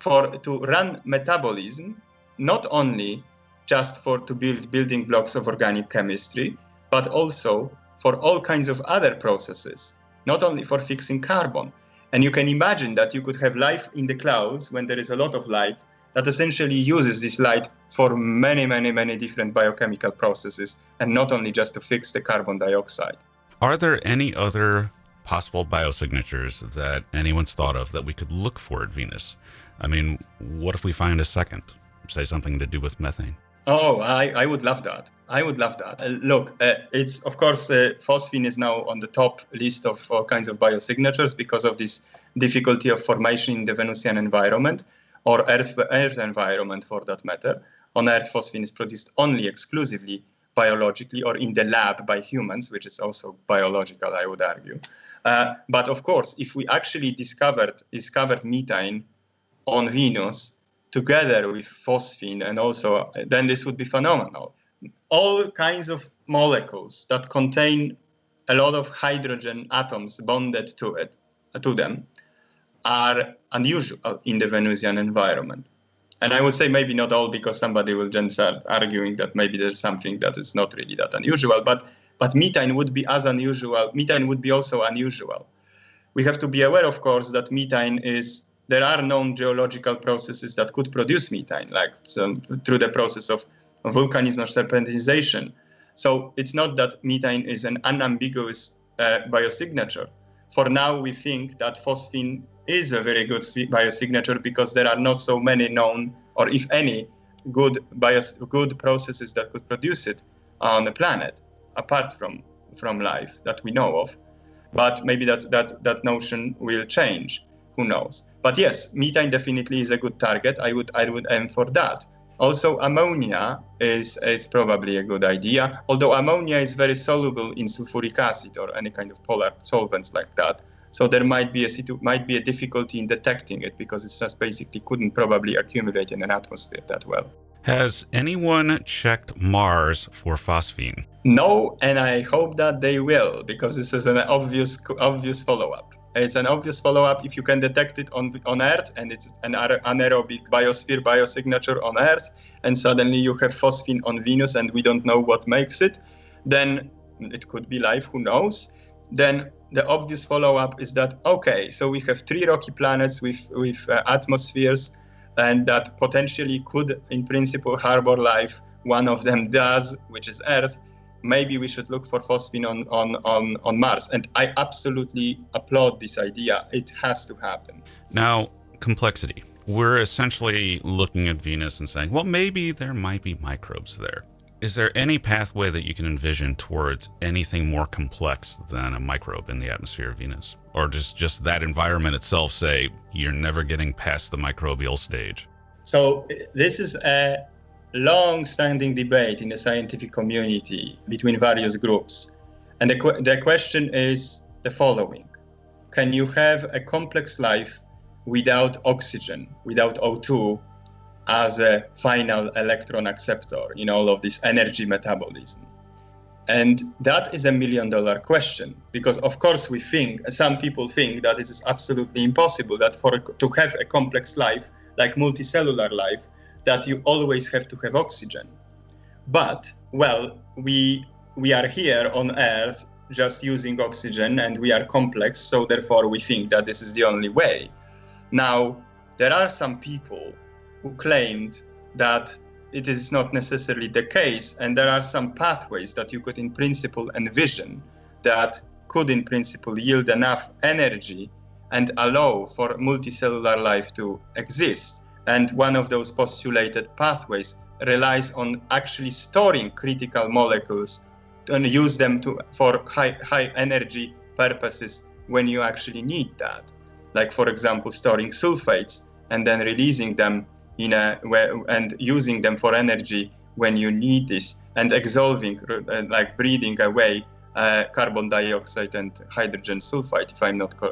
to run metabolism, not only just to build building blocks of organic chemistry, but also for all kinds of other processes, not only for fixing carbon. And you can imagine that you could have life in the clouds when there is a lot of light that essentially uses this light for many, many, many different biochemical processes, and not only just to fix the carbon dioxide. Are there any other possible biosignatures that anyone's thought of that we could look for at Venus? What if we find a second, say something to do with methane? Oh, I would love that. Look, it's, of course, phosphine is now on the top list of all kinds of biosignatures because of this difficulty of formation in the Venusian environment, or Earth environment for that matter. On Earth, phosphine is produced only exclusively biologically or in the lab by humans, which is also biological, I would argue. But of course, if we actually discovered methane on Venus together with phosphine, and also, then this would be phenomenal. All kinds of molecules that contain a lot of hydrogen atoms bonded to them are unusual in the Venusian environment. And I would say maybe not all, because somebody will then start arguing that maybe there's something that is not really that unusual, but methane would be as unusual. Methane would be also unusual. We have to be aware, of course, that there are known geological processes that could produce methane, like through the process of volcanism or serpentinization. So it's not that methane is an unambiguous biosignature. For now, we think that phosphine is a very good biosignature because there are not so many known, or if any, good processes that could produce it on a planet, apart from life that we know of. But maybe that notion will change. Who knows? But yes, methane definitely is a good target. I would aim for that. Also, ammonia is probably a good idea, although ammonia is very soluble in sulfuric acid or any kind of polar solvents like that. So there might be a difficulty in detecting it because it just basically couldn't probably accumulate in an atmosphere that well. Has anyone checked Mars for phosphine? No, and I hope that they will, because this is an obvious follow-up. It's an obvious follow-up if you can detect it on Earth, and it's an anaerobic biosphere biosignature on Earth, and suddenly you have phosphine on Venus, and we don't know what makes it. Then it could be life, who knows? Then the obvious follow-up is that, okay, so we have 3 rocky planets with atmospheres, and that potentially could, in principle, harbor life. One of them does, which is Earth. Maybe we should look for phosphine on Mars. And I absolutely applaud this idea. It has to happen. Now, complexity. We're essentially looking at Venus and saying, well, maybe there might be microbes there. Is there any pathway that you can envision towards anything more complex than a microbe in the atmosphere of Venus? Or just that environment itself say, you're never getting past the microbial stage? So this is a long-standing debate in the scientific community between various groups. And the question is the following. Can you have a complex life without oxygen, without O2, as a final electron acceptor in all of this energy metabolism? And that is $1 million question, because of course some people think that it is absolutely impossible, that to have a complex life, like multicellular life, that you always have to have oxygen. But, well, we are here on Earth just using oxygen, and we are complex, so therefore we think that this is the only way. Now, there are some people who claimed that it is not necessarily the case, and there are some pathways that you could in principle envision that could in principle yield enough energy and allow for multicellular life to exist. And one of those postulated pathways relies on actually storing critical molecules and use them for high energy purposes when you actually need that. Like, for example, storing sulfates and then releasing them and using them for energy when you need this, and exsolving, like breathing away carbon dioxide and hydrogen sulfide,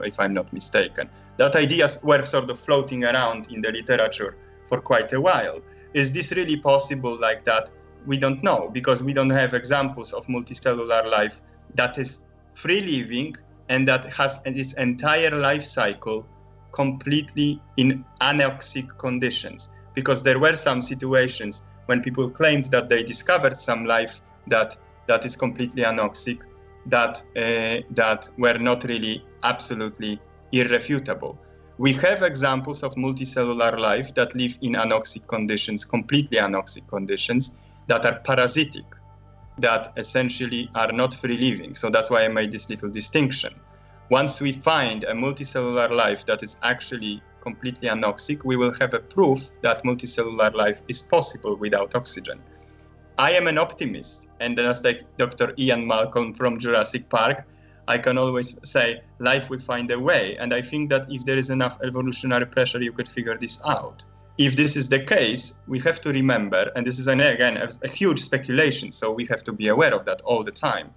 if I'm not mistaken. That ideas were sort of floating around in the literature for quite a while. Is this really possible like that? We don't know, because we don't have examples of multicellular life that is free living and that has its entire life cycle completely in anoxic conditions. Because there were some situations when people claimed that they discovered some life that is completely anoxic, that were not really absolutely irrefutable. We have examples of multicellular life that live in anoxic conditions, completely anoxic conditions, that are parasitic, that essentially are not free living. So that's why I made this little distinction. Once we find a multicellular life that is actually completely anoxic, we will have a proof that multicellular life is possible without oxygen. I am an optimist, and just like Dr. Ian Malcolm from Jurassic Park, I can always say life will find a way. And I think that if there is enough evolutionary pressure, you could figure this out. If this is the case, we have to remember, and this is again a huge speculation, so we have to be aware of that all the time,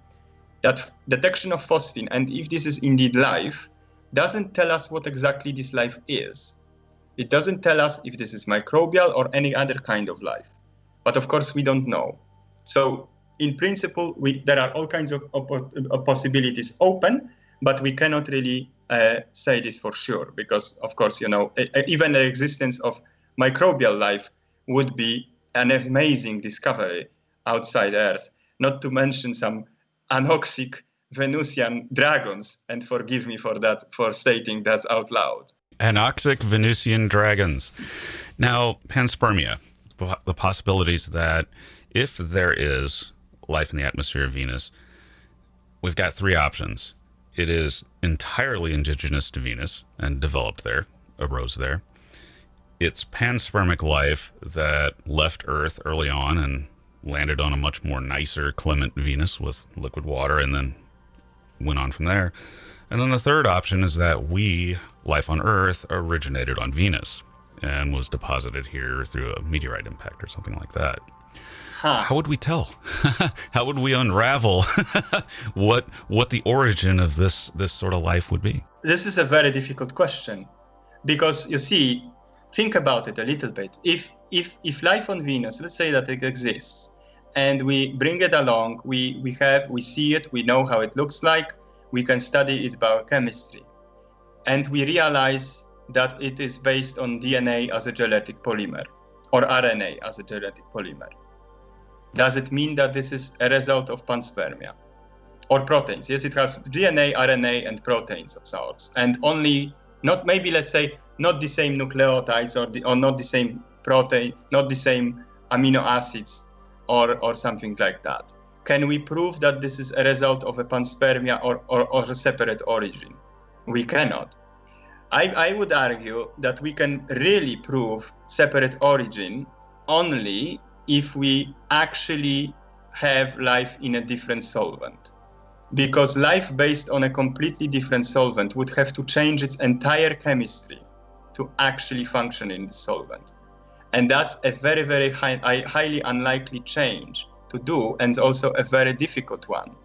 that detection of phosphine, and if this is indeed life, doesn't tell us what exactly this life is. It doesn't tell us if this is microbial or any other kind of life. But of course, we don't know. So in principle, there are all kinds of possibilities open, but we cannot really say this for sure, because of course, even the existence of microbial life would be an amazing discovery outside Earth, not to mention some anoxic Venusian dragons, and forgive me for that, for stating that out loud. Anoxic Venusian dragons. Now, panspermia, the possibilities that if there is life in the atmosphere of Venus, we've got 3 options. It is entirely indigenous to Venus and developed there, arose there. it's panspermic life that left Earth early on and landed on a much more nicer, clement Venus with liquid water and then went on from there. And then the third option is that we, life on Earth, originated on Venus and was deposited here through a meteorite impact or something like that. How would we tell? How would we unravel what the origin of this sort of life would be? This is a very difficult question because, you see, think about it a little bit. If life on Venus, let's say that it exists, and we bring it along, we see it, we know how it looks like, we can study its biochemistry, and we realize that it is based on DNA as a genetic polymer or RNA as a genetic polymer. Does it mean that this is a result of panspermia or proteins? Yes, it has DNA, RNA, and proteins of sorts, and only not maybe, let's say, not the same nucleotides or not the same protein, not the same amino acids or something like that. Can we prove that this is a result of a panspermia or a separate origin? We cannot. I would argue that we can really prove separate origin only if we actually have life in a different solvent. Because life based on a completely different solvent would have to change its entire chemistry to actually function in the solvent. And that's a very, very highly unlikely change to do, and also a very difficult one.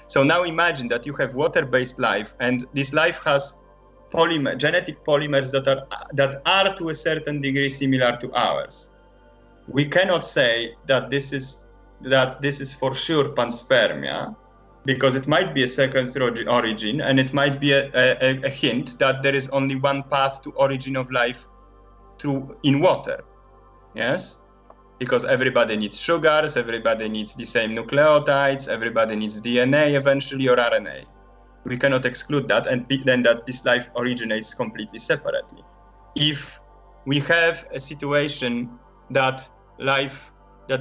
So now imagine that you have water-based life, and this life has genetic polymers that are to a certain degree similar to ours. We cannot say that this is for sure panspermia, because it might be a second origin, and it might be a hint that there is only one path to origin of life in water. Yes? Because everybody needs sugars, everybody needs the same nucleotides, everybody needs DNA eventually, or RNA. We cannot exclude that, and then that this life originates completely separately. If we have a situation that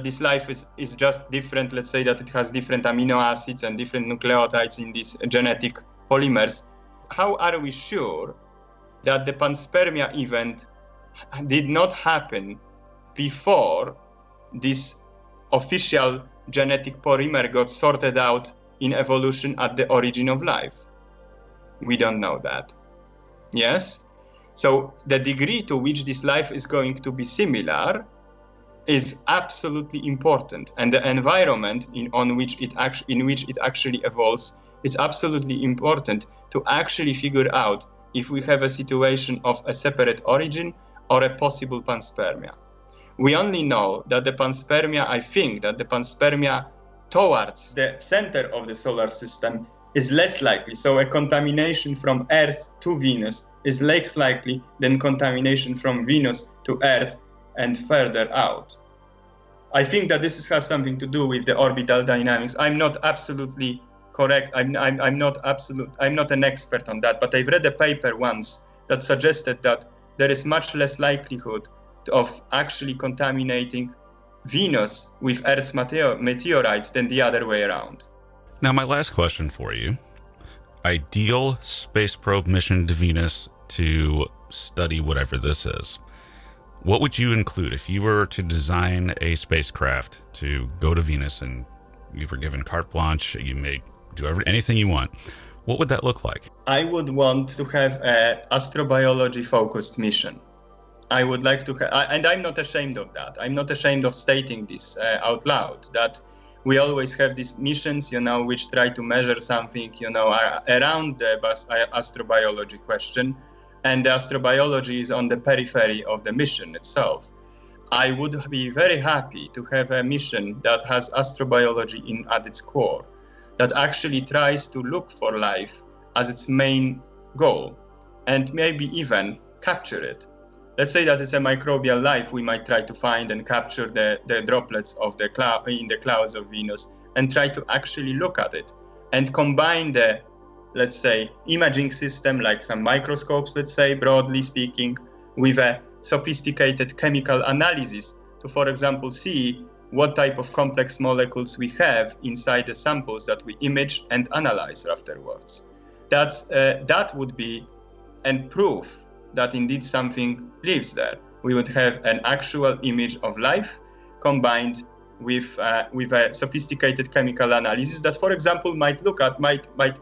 this life is just different, let's say that it has different amino acids and different nucleotides in these genetic polymers, how are we sure that the panspermia event did not happen before this official genetic polymer got sorted out in evolution at the origin of life? We don't know that. Yes? So the degree to which this life is going to be similar is absolutely important, and the environment in which it actually evolves is absolutely important to actually figure out if we have a situation of a separate origin or a possible panspermia. We only know that the panspermia towards the center of the solar system is less likely. So a contamination from Earth to Venus is less likely than contamination from Venus to Earth and further out. I think that this has something to do with the orbital dynamics. I'm not absolutely correct. I'm not an expert on that, but I've read a paper once that suggested that there is much less likelihood of actually contaminating Venus with Earth's meteorites than the other way around. Now, my last question for you. Ideal space probe mission to Venus to study whatever this is. What would you include if you were to design a spacecraft to go to Venus and you were given carte blanche, you may do anything you want? What would that look like? I would want to have an astrobiology-focused mission. I would like to and I'm not ashamed of that. I'm not ashamed of stating this out loud, that we always have these missions, which try to measure something, around the astrobiology question. And the astrobiology is on the periphery of the mission itself. I would be very happy to have a mission that has astrobiology at its core, that actually tries to look for life as its main goal, and maybe even capture it. Let's say that it's a microbial life, we might try to find and capture the droplets of in the clouds of Venus and try to actually look at it and combine the, let's say, imaging system, like some microscopes, let's say, broadly speaking, with a sophisticated chemical analysis to, for example, see what type of complex molecules we have inside the samples that we image and analyze afterwards. That would be a proof that indeed something lives there. we would have an actual image of life combined with a sophisticated chemical analysis that, for example, might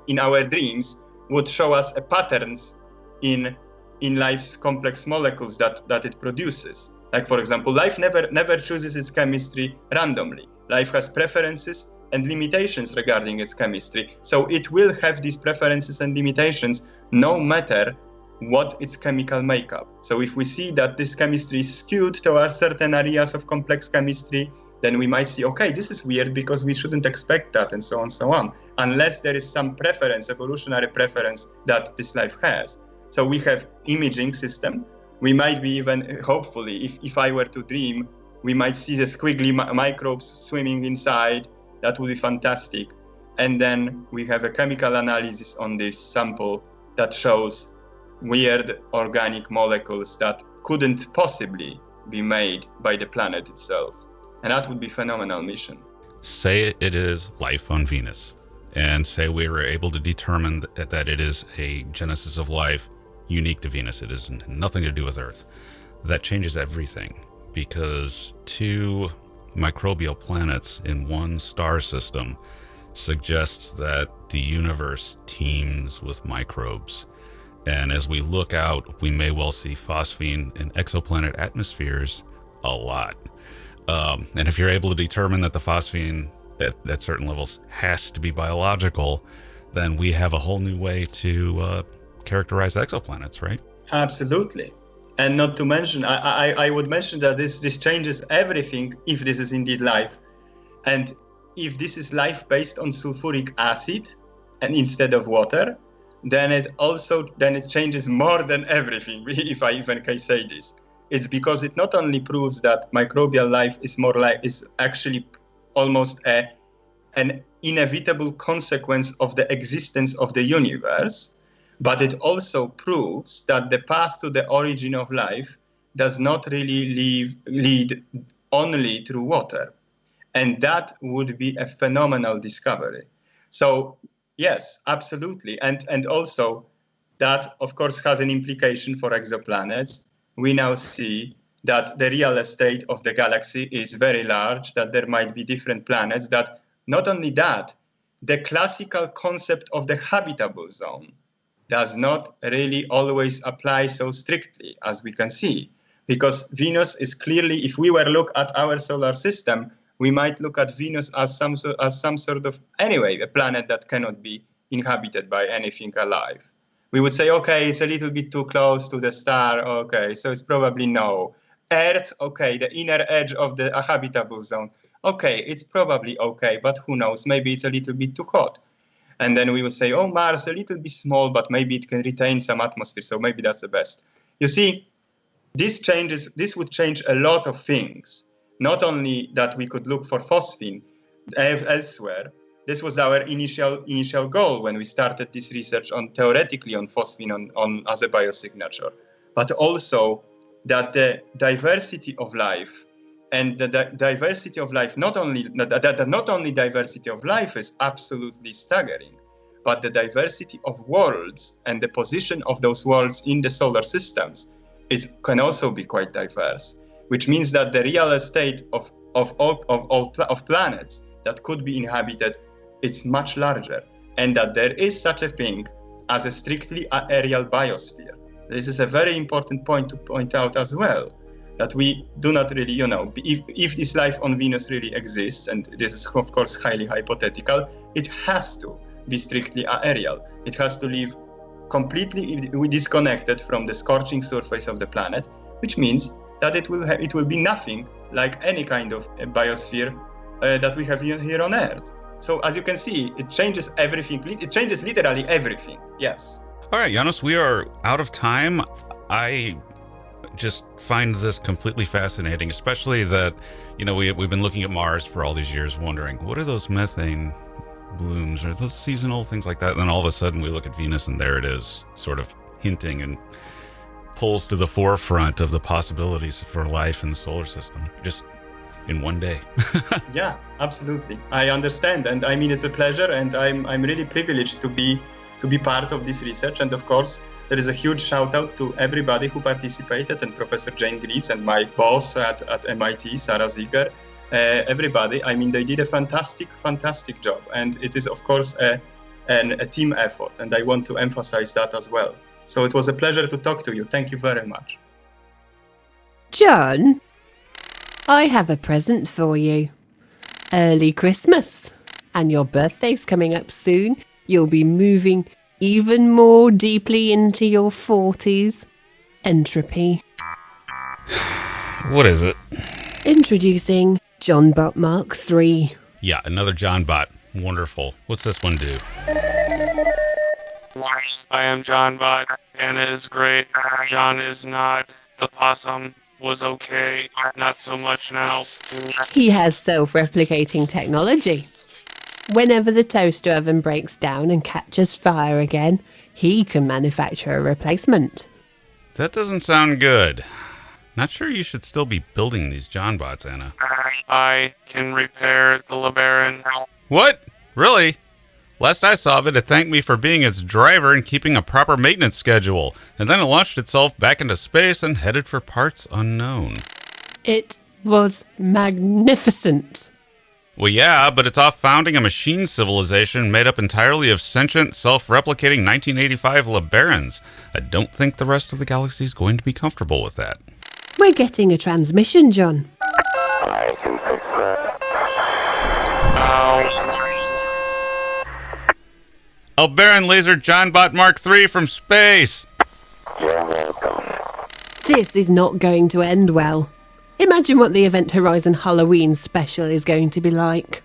in our dreams would show us patterns in life's complex molecules that it produces. Like, for example, life never chooses its chemistry randomly. Life has preferences and limitations regarding its chemistry. So it will have these preferences and limitations no matter what its chemical makeup. So if we see that this chemistry is skewed towards certain areas of complex chemistry, then we might see, okay, this is weird because we shouldn't expect that, and so on, unless there is some preference, evolutionary preference that this life has. So we have imaging system. We might be even, hopefully, if I were to dream, we might see the squiggly microbes swimming inside. That would be fantastic. And then we have a chemical analysis on this sample that shows weird organic molecules that couldn't possibly be made by the planet itself. And that would be a phenomenal mission. Say it is life on Venus, and say we were able to determine that it is a genesis of life unique to Venus. It has nothing to do with Earth. That changes everything, because two microbial planets in one star system suggests that the universe teems with microbes. And as we look out, we may well see phosphine in exoplanet atmospheres a lot. And if you're able to determine that the phosphine at certain levels has to be biological, then we have a whole new way to characterize exoplanets, right? Absolutely. And not to mention, I would mention that this changes everything if this is indeed life. And if this is life based on sulfuric acid and instead of water, then it changes more than everything, if I even can say this. It's because it not only proves that microbial life is actually almost an inevitable consequence of the existence of the universe, but it also proves that the path to the origin of life does not really lead only through water. And that would be a phenomenal discovery. So yes, absolutely. And also that, of course, has an implication for exoplanets. We now see that the real estate of the galaxy is very large, that there might be different planets, that not only that, the classical concept of the habitable zone does not really always apply so strictly as we can see. Because Venus is clearly, if we were to look at our solar system, we might look at Venus as some sort of, anyway, a planet that cannot be inhabited by anything alive. We would say, okay, it's a little bit too close to the star, okay, so it's probably no. Earth, okay, the inner edge of the habitable zone, okay, it's probably okay, but who knows, maybe it's a little bit too hot. And then we would say, oh, Mars, a little bit small, but maybe it can retain some atmosphere, so maybe that's the best. You see, this would change a lot of things. Not only that we could look for phosphine elsewhere. This was our initial goal when we started this research theoretically on phosphine as a biosignature, but also that the diversity of life and the diversity of life, not only diversity of life is absolutely staggering, but the diversity of worlds and the position of those worlds in the solar systems can also be quite diverse, which means that the real estate of planets that could be inhabited is much larger, and that there is such a thing as a strictly aerial biosphere. This is a very important point to point out as well, that we do not really, if this life on Venus really exists, and this is of course highly hypothetical, it has to be strictly aerial. It has to live completely disconnected from the scorching surface of the planet, which means that it will be nothing like any kind of biosphere that we have here on Earth. So as you can see, it changes everything. It changes literally everything. Yes. All right, Janusz, we are out of time. I just find this completely fascinating, especially that, we've been looking at Mars for all these years, wondering, what are those methane blooms or those seasonal things like that? And then all of a sudden we look at Venus and there it is, sort of hinting and pulls to the forefront of the possibilities for life in the solar system. Just in one day. Yeah, absolutely. I understand. And I mean, it's a pleasure, and I'm really privileged to be part of this research. And of course, There is a huge shout out to everybody who participated, and Professor Jane Greaves and my boss at MIT, Sara Seager. Everybody, I mean, they did a fantastic job. And it is, of course, a team effort. And I want to emphasize that as well. So it was a pleasure to talk to you. Thank you very much. John, I have a present for you. Early Christmas. And your birthday's coming up soon. You'll be moving even more deeply into your 40s. Entropy. What is it? Introducing John Bot Mark III. Yeah, another John Bot. Wonderful. What's this one do? I am John Bot, and it is great. John is not. The possum was okay, not so much now. He has self-replicating technology. Whenever the toaster oven breaks down and catches fire again, he can manufacture a replacement. That doesn't sound good. Not sure you should still be building these John Bots, Anna. I can repair the LeBaron. What? Really? Last I saw of it, it thanked me for being its driver and keeping a proper maintenance schedule, and then it launched itself back into space and headed for parts unknown. It was magnificent. Well, yeah, but it's off founding a machine civilization made up entirely of sentient, self-replicating 1985 LeBarons. I don't think the rest of the galaxy is going to be comfortable with that. We're getting a transmission, John. I can fix that. Ow. LeBaron Laser John Bot Mark III from space! You're welcome. This is not going to end well. Imagine what the Event Horizon Halloween special is going to be like.